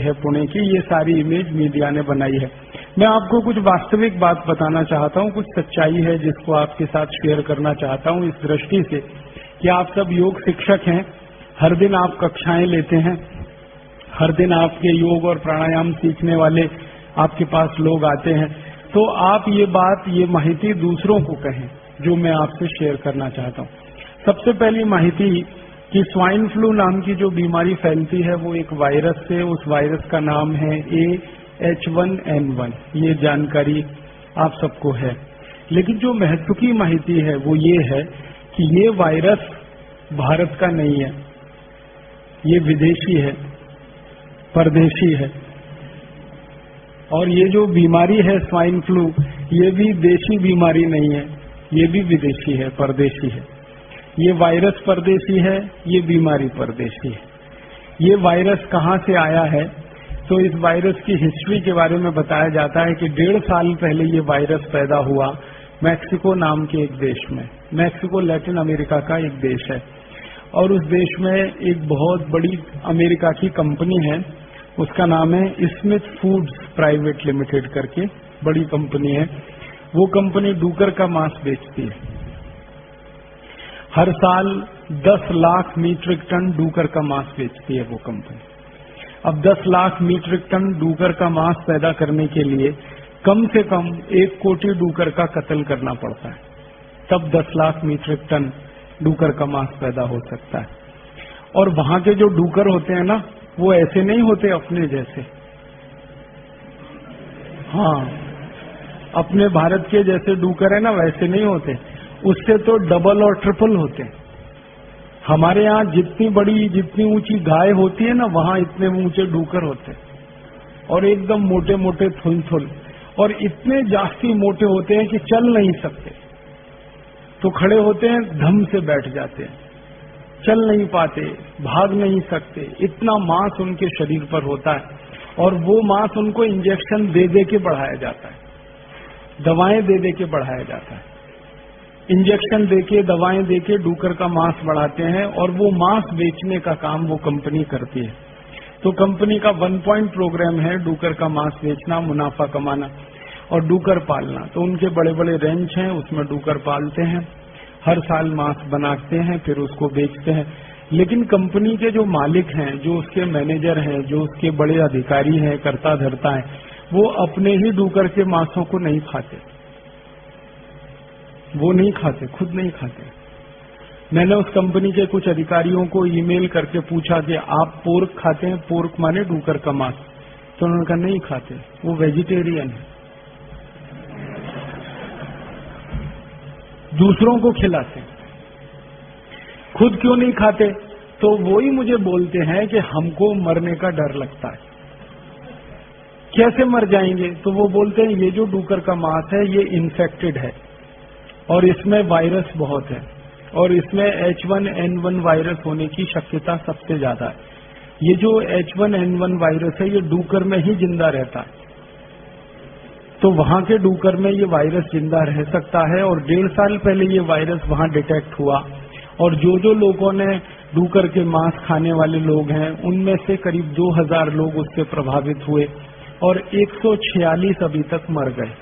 है पुणे की, ये सारी इमेज मीडिया ने बनाई है। मैं आपको कुछ वास्तविक बात बताना चाहता हूँ, कुछ सच्चाई है जिसको आपके साथ शेयर करना चाहता हूँ, इस दृष्टि से कि आप सब योग शिक्षक हैं, हर दिन आप कक्षाएं लेते हैं, हर दिन आपके योग और प्राणायाम सीखने वाले आपके पास लोग आते हैं, तो आप ये बात, ये माहिती दूसरों को कहें जो मैं आपसे शेयर करना चाहता हूँ। सबसे पहली माहिती कि स्वाइन फ्लू नाम की जो बीमारी फैलती है वो एक वायरस से, उस वायरस का नाम है AH1N1। ये जानकारी आप सबको है, लेकिन जो महत्व की माहिती है वो ये है कि ये वायरस भारत का नहीं है, ये विदेशी है, परदेशी है। और ये जो बीमारी है स्वाइन फ्लू, ये भी देशी बीमारी नहीं है, ये भी विदेशी है, परदेशी है। ये वायरस परदेशी है, ये बीमारी परदेशी है। ये वायरस कहाँ से आया है, तो इस वायरस की हिस्ट्री के बारे में बताया जाता है कि 1.5 साल पहले ये वायरस पैदा हुआ मैक्सिको नाम के एक देश में। मैक्सिको लैटिन अमेरिका का एक देश है और उस देश में एक बहुत बड़ी अमेरिका की कंपनी है, उसका नाम है स्मिथ फूड्स प्राइवेट लिमिटेड करके, बड़ी कंपनी है। वो कंपनी डूकर का मांस बेचती है। हर साल 10 लाख मीट्रिक टन डूकर का मांस बेचती है वो कंपनी। अब 10 लाख मीट्रिक टन डूकर का मांस पैदा करने के लिए कम से कम 1 कोटि डूकर का कत्ल करना पड़ता है, तब 10 लाख मीट्रिक टन डूकर का मांस पैदा हो सकता है। और वहां के जो डूकर होते हैं ना, वो ऐसे नहीं होते अपने जैसे। हाँ, अपने भारत के जैसे डूकर है ना, वैसे नहीं होते, उससे तो डबल और ट्रिपल होते हैं। हमारे यहाँ जितनी बड़ी, जितनी ऊंची गाय होती है ना, वहां इतने ऊंचे डूकर होते हैं और एकदम मोटे मोटे थुल, और इतने जास्ती मोटे होते हैं कि चल नहीं सकते, तो खड़े होते हैं धम से बैठ जाते हैं, चल नहीं पाते, भाग नहीं सकते, इतना मांस उनके शरीर पर होता है। और वो मांस उनको इंजेक्शन दे दे के बढ़ाया जाता है, दवाएं दे दे के बढ़ाया जाता है। इंजेक्शन देके, दवाएं देके डूकर का मांस बढ़ाते हैं और वो मांस बेचने का काम वो कंपनी करती है। तो कंपनी का 1 पॉइंट प्रोग्राम है डूकर का मांस बेचना, मुनाफा कमाना और डूकर पालना। तो उनके बड़े बड़े रेंच हैं, उसमें डूकर पालते हैं, हर साल मांस बनाते हैं, फिर उसको बेचते हैं। लेकिन कंपनी के जो मालिक हैं, जो उसके मैनेजर हैं, जो उसके बड़े अधिकारी हैं, कर्ता धर्ता हैं, वो अपने ही डूकर के मांसों को नहीं खाते, वो नहीं खाते, खुद नहीं खाते। मैंने उस कंपनी के कुछ अधिकारियों को ईमेल करके पूछा कि आप पोर्क खाते हैं? पोर्क माने डूकर का मांस। तो उन्होंने कहा नहीं खाते, वो वेजिटेरियन है, दूसरों को खिलाते, खुद क्यों नहीं खाते? तो वो ही मुझे बोलते हैं कि हमको मरने का डर लगता है। कैसे मर जाएंगे? तो वो बोलते हैं ये जो डूकर का मांस है ये इन्फेक्टेड है और इसमें वायरस बहुत है और इसमें H1N1 वायरस होने की शक्यता सबसे ज्यादा है। ये जो H1N1 वायरस है ये डूकर में ही जिंदा रहता है, तो वहां के डूकर में ये वायरस जिंदा रह सकता है। और 1.5 साल पहले ये वायरस वहां डिटेक्ट हुआ और जो लोगों ने डूकर के मांस खाने वाले लोग हैं, उनमें से करीब 2000 लोग उससे प्रभावित हुए और 146 अभी तक मर गए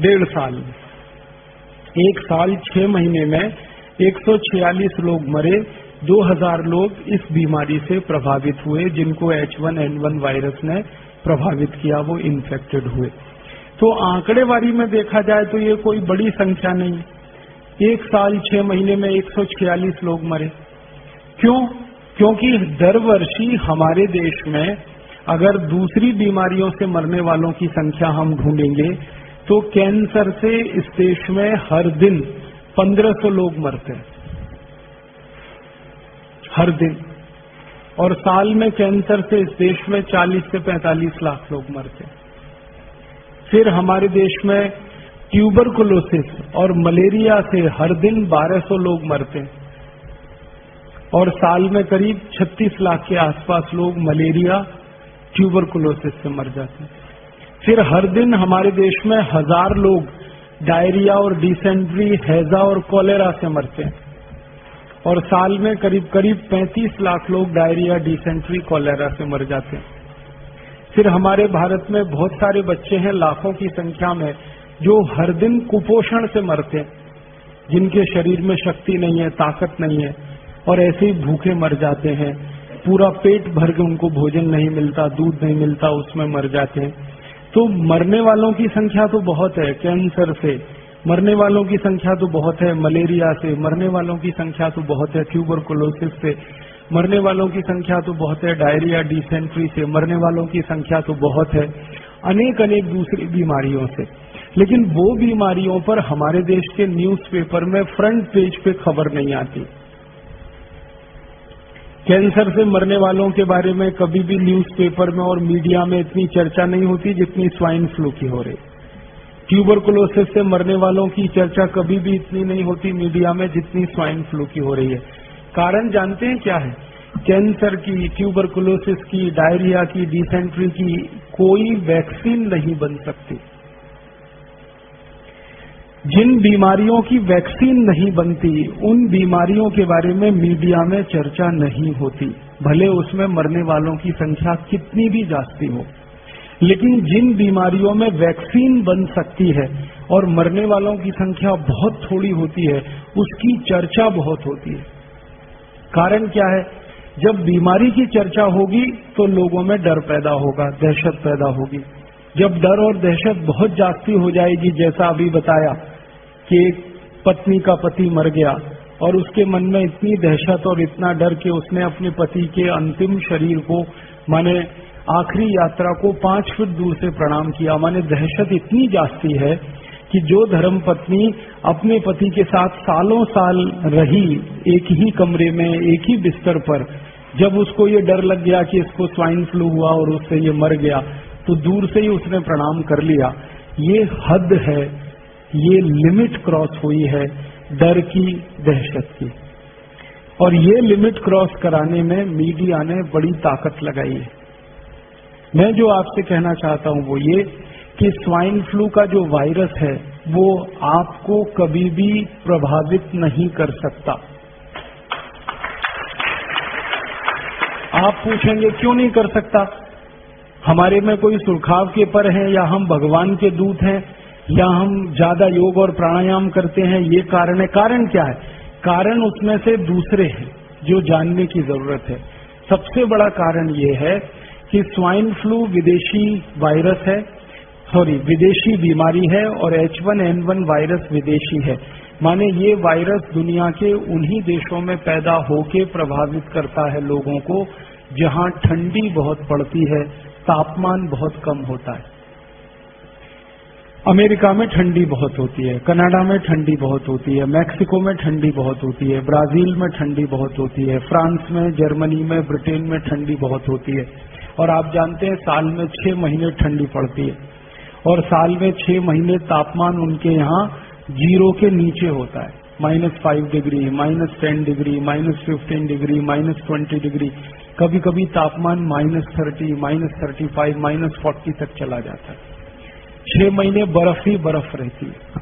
1.5 साल में। 1 साल 6 महीने में 146 लोग मरे, 2000 लोग इस बीमारी से प्रभावित हुए, जिनको H1N1 वायरस ने प्रभावित किया, वो इन्फेक्टेड हुए। तो आंकड़ेवारी में देखा जाए तो ये कोई बड़ी संख्या नहीं, 1 साल 6 महीने में 146 लोग मरे। क्यों? क्योंकि दर वर्षी हमारे देश में अगर दूसरी बीमारियों से मरने वालों की संख्या हम ढूंढेंगे तो कैंसर से इस देश में हर दिन 1500 लोग मरते हैं, हर दिन। और साल में कैंसर से इस देश में 40 से 45 लाख लोग मरते हैं। फिर हमारे देश में ट्यूबरकुलोसिस और मलेरिया से हर दिन 1200 लोग मरते हैं और साल में करीब 36 लाख के आसपास लोग मलेरिया, ट्यूबरकुलोसिस से मर जाते हैं। फिर हर दिन हमारे देश में 1000 लोग डायरिया और डिसेंट्री, हैजा और कॉलेरा से मरते हैं और साल में करीब करीब 35 लाख लोग डायरिया, डिसेंट्री, कॉलेरा से मर जाते हैं। फिर हमारे भारत में बहुत सारे बच्चे हैं, लाखों की संख्या में, जो हर दिन कुपोषण से मरते हैं, जिनके शरीर में शक्ति नहीं है, ताकत नहीं है, और ऐसे ही भूखे मर जाते हैं। पूरा पेट भर के उनको भोजन नहीं मिलता, दूध नहीं मिलता, उसमें मर जाते हैं। तो मरने वालों की संख्या तो बहुत है, कैंसर से मरने वालों की संख्या तो बहुत है, मलेरिया से मरने वालों की संख्या तो बहुत है, ट्यूबरकुलोसिस से मरने वालों की संख्या तो बहुत है, डायरिया, डिसेंट्री से मरने वालों की संख्या तो बहुत है, अनेक अनेक दूसरी बीमारियों से। लेकिन वो बीमारियों पर हमारे देश के न्यूज़पेपर में फ्रंट पेज पे खबर नहीं आती। कैंसर से मरने वालों के बारे में कभी भी न्यूज़पेपर में और मीडिया में इतनी चर्चा नहीं होती जितनी स्वाइन फ्लू की हो रही। ट्यूबरकुलोसिस से मरने वालों की चर्चा कभी भी इतनी नहीं होती मीडिया में जितनी स्वाइन फ्लू की हो रही है। कारण जानते हैं क्या है? कैंसर की, ट्यूबरकुलोसिस की, डायरिया की, डिसेंट्री की कोई वैक्सीन नहीं बन सकती। जिन बीमारियों की वैक्सीन नहीं बनती, उन बीमारियों के बारे में मीडिया में चर्चा नहीं होती, भले उसमें मरने वालों की संख्या कितनी भी जास्ती हो। लेकिन जिन बीमारियों में वैक्सीन बन सकती है और मरने वालों की संख्या बहुत थोड़ी होती है, उसकी चर्चा बहुत होती है। कारण क्या है? जब बीमारी की चर्चा होगी तो लोगों में डर पैदा होगा, दहशत पैदा होगी। जब डर और दहशत बहुत जास्ती हो जाएगी, जैसा अभी बताया कि एक पत्नी का पति मर गया और उसके मन में इतनी दहशत और इतना डर कि उसने अपने पति के अंतिम शरीर को, माने आखिरी यात्रा को 5 फीट दूर से प्रणाम किया। माने दहशत इतनी जास्ती है कि जो धर्मपत्नी अपने पति के साथ सालों साल रही एक ही कमरे में, एक ही बिस्तर पर, जब उसको ये डर लग गया कि इसको स्वाइन फ्लू हुआ और उससे ये मर गया, तो दूर से ही उसने प्रणाम कर लिया। ये हद है, ये लिमिट क्रॉस हुई है डर की, दहशत की। और ये लिमिट क्रॉस कराने में मीडिया ने बड़ी ताकत लगाई है। मैं जो आपसे कहना चाहता हूं वो ये कि स्वाइन फ्लू का जो वायरस है वो आपको कभी भी प्रभावित नहीं कर सकता। आप पूछेंगे क्यों नहीं कर सकता? हमारे में कोई सुरखाव के पर हैं, या हम भगवान के दूत हैं, या हम ज्यादा योग और प्राणायाम करते हैं, ये कारण है? कारण क्या है? कारण उसमें से दूसरे हैं जो जानने की जरूरत है। सबसे बड़ा कारण ये है कि स्वाइन फ्लू विदेशी वायरस है, विदेशी बीमारी है, और H1N1 वायरस विदेशी है। माने ये वायरस दुनिया के उन्हीं देशों में पैदा होके प्रभावित करता है लोगों को जहां ठंडी बहुत पड़ती है, तापमान बहुत कम होता है। अमेरिका में ठंडी बहुत होती है, कनाडा में ठंडी बहुत होती है, मैक्सिको में ठंडी बहुत होती है, ब्राजील में ठंडी बहुत होती है, फ्रांस में, जर्मनी में, ब्रिटेन में ठंडी बहुत होती है। और आप जानते हैं साल में 6 महीने ठंडी पड़ती है, और साल में 6 महीने तापमान उनके यहाँ 0 के नीचे होता है। -5 डिग्री, -10 डिग्री, -15 डिग्री, -20 डिग्री, कभी कभी तापमान -30, -35, -40 तक चला जाता है। 6 महीने बर्फ ही बर्फ रहती है।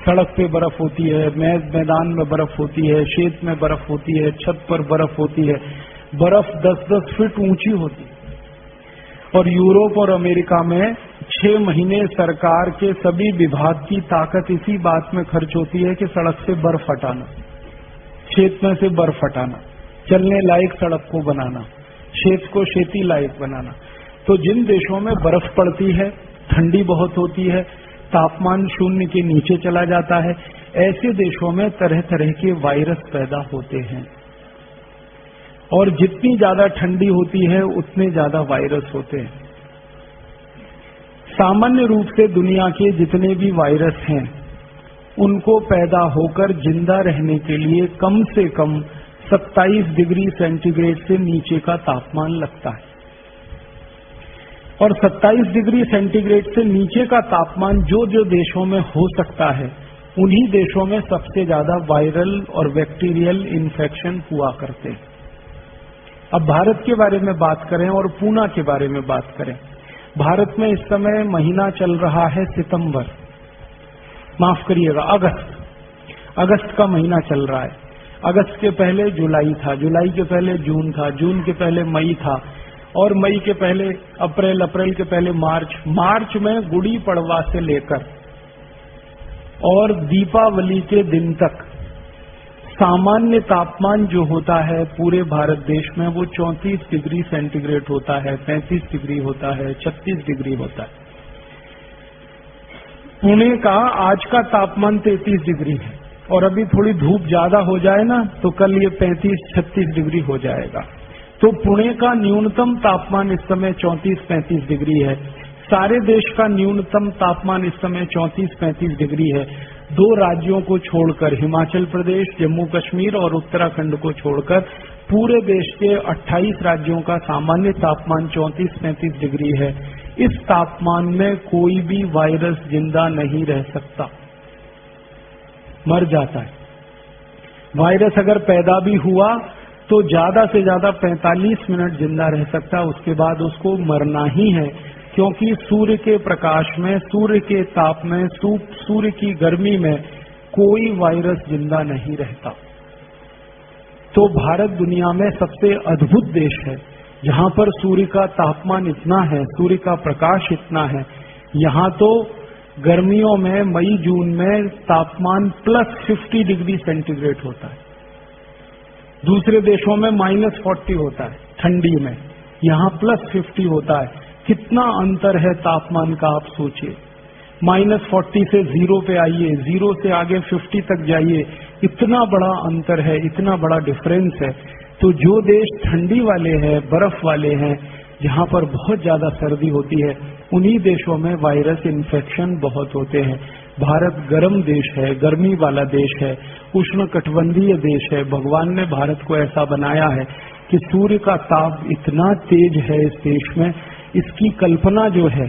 सड़क पे बर्फ होती है, मैदान में बर्फ होती है, खेत में बर्फ होती है, छत पर बर्फ होती है। बर्फ 10-10 फीट ऊंची होती है। और यूरोप और अमेरिका में 6 महीने सरकार के सभी विभाग की ताकत इसी बात में खर्च होती है कि सड़क से बर्फ हटाना, खेत में से बर्फ हटाना, चलने लायक सड़क को बनाना, खेत को खेती लायक बनाना। तो जिन देशों में बर्फ पड़ती है, ठंडी बहुत होती है, तापमान 0 के नीचे चला जाता है, ऐसे देशों में तरह तरह के वायरस पैदा होते हैं। और जितनी ज्यादा ठंडी होती है उतने ज्यादा वायरस होते हैं। सामान्य रूप से दुनिया के जितने भी वायरस हैं उनको पैदा होकर जिंदा रहने के लिए कम से कम 27 डिग्री सेंटीग्रेड से नीचे का तापमान लगता है। और 27 डिग्री सेंटीग्रेड से नीचे का तापमान जो जो देशों में हो सकता है, उन्हीं देशों में सबसे ज्यादा वायरल और बैक्टीरियल इन्फेक्शन हुआ करते हैं। अब भारत के बारे में बात करें और पूना के बारे में बात करें। भारत में इस समय महीना चल रहा है सितंबर, माफ करिएगा अगस्त का महीना चल रहा है। अगस्त के पहले जुलाई था, जुलाई के पहले जून था, जून के पहले मई था, और मई के पहले अप्रैल, अप्रैल के पहले मार्च, मार्च में गुड़ी पड़वा से लेकर और दीपावली के दिन तक सामान्य तापमान जो होता है पूरे भारत देश में वो 34 डिग्री सेंटीग्रेड होता है, 35 डिग्री होता है, 36 डिग्री होता है। पुणे का आज का तापमान 33 डिग्री है, और अभी थोड़ी धूप ज्यादा हो जाए ना तो कल ये 35-36 डिग्री हो जाएगा। तो पुणे का न्यूनतम तापमान इस समय 34-35 डिग्री है। सारे देश का न्यूनतम तापमान इस समय 34-35 डिग्री है। 2 राज्यों को छोड़कर, हिमाचल प्रदेश, जम्मू कश्मीर और उत्तराखंड को छोड़कर पूरे देश के 28 राज्यों का सामान्य तापमान 34-35 डिग्री है। इस तापमान में कोई भी वायरस जिंदा नहीं रह सकता, मर जाता है। वायरस अगर पैदा भी हुआ तो ज्यादा से ज्यादा 45 मिनट जिंदा रह सकता है, उसके बाद उसको मरना ही है, क्योंकि सूर्य के प्रकाश में, सूर्य के ताप में, सूर्य की गर्मी में कोई वायरस जिंदा नहीं रहता। तो भारत दुनिया में सबसे अद्भुत देश है, जहां पर सूर्य का तापमान इतना है, सूर्य का प्रकाश इतना है। यहां तो गर्मियों में, मई जून में तापमान +50 डिग्री सेंटीग्रेड होता है। दूसरे देशों में -40 होता है ठंडी में, यहाँ +50 होता है। कितना अंतर है तापमान का, आप सोचिए। -40 से 0 पे आइए, 0 से आगे 50 तक जाइए, इतना बड़ा अंतर है, इतना बड़ा डिफरेंस है। तो जो देश ठंडी वाले हैं, बर्फ वाले हैं, जहां पर बहुत ज्यादा सर्दी होती है, उन्हीं देशों में वायरस इन्फेक्शन बहुत होते हैं। भारत गर्म देश है, गर्मी वाला देश है, उष्णकटिबंधीय देश है। भगवान ने भारत को ऐसा बनाया है कि सूर्य का ताप इतना तेज है इस देश में, इसकी कल्पना जो है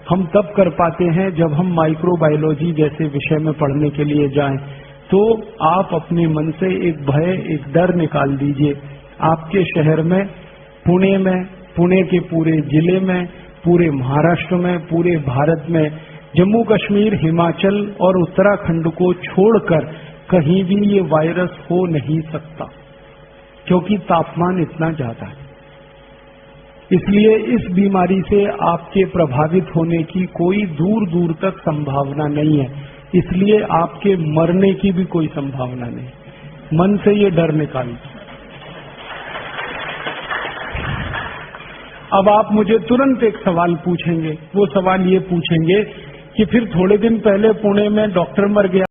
हम तब कर पाते हैं जब हम माइक्रोबायोलॉजी जैसे विषय में पढ़ने के लिए जाएं। तो आप अपने मन से एक भय, एक डर निकाल दीजिए। आपके शहर में, पुणे में, पुणे के पूरे जिले में, पूरे महाराष्ट्र में, पूरे भारत में, जम्मू कश्मीर, हिमाचल और उत्तराखंड को छोड़कर कहीं भी ये वायरस हो नहीं सकता, क्योंकि तापमान इतना ज्यादा है। इसलिए इस बीमारी से आपके प्रभावित होने की कोई दूर दूर तक संभावना नहीं है। इसलिए आपके मरने की भी कोई संभावना नहीं। मन से ये डर निकालिए। अब आप मुझे तुरंत एक सवाल पूछेंगे, वो सवाल ये पूछेंगे कि फिर थोड़े दिन पहले पुणे में डॉक्टर मर गया,